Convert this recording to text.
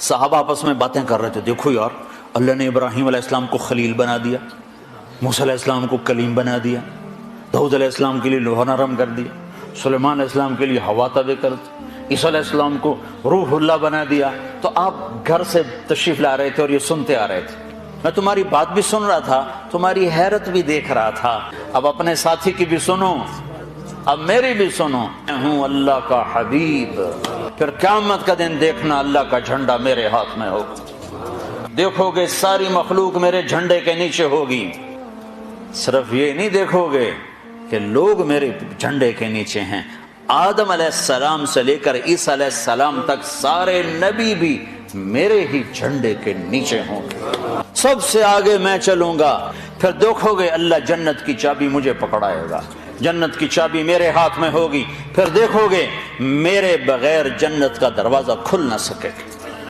صحابہ آپس میں باتیں کر رہے تھے، دیکھو یار اللہ نے ابراہیم علیہ السلام کو خلیل بنا دیا، موسیٰ علیہ السلام کو کلیم بنا دیا، داؤد علیہ السلام کے لیے لوہا نرم کر دیا، سلیمان علیہ السلام کے لیے ہوا تابع کر دی، عیسیٰ علیہ السلام کو روح اللہ بنا دیا۔ تو آپ گھر سے تشریف لا رہے تھے اور یہ سنتے آ رہے تھے، میں تمہاری بات بھی سن رہا تھا، تمہاری حیرت بھی دیکھ رہا تھا۔ اب اپنے ساتھی کی بھی سنو، اب میری بھی سنو، میں ہوں اللہ کا حبیب، پھر قیامت کا دن دیکھنا اللہ کا جھنڈا میرے ہاتھ میں ہوگا، دیکھو گے ساری مخلوق میرے جھنڈے کے نیچے ہوگی۔ صرف یہ نہیں دیکھو گے کہ لوگ میرے جھنڈے کے نیچے ہیں، آدم علیہ السلام سے لے کر عیسیٰ علیہ السلام تک سارے نبی بھی میرے ہی جھنڈے کے نیچے ہوں گے، سب سے آگے میں چلوں گا۔ پھر دیکھو گے اللہ جنت کی چابی مجھے پکڑائے گا، جنت کی چابی میرے ہاتھ میں ہوگی، پھر دیکھو گے میرے بغیر جنت کا دروازہ کھل نہ سکے گا۔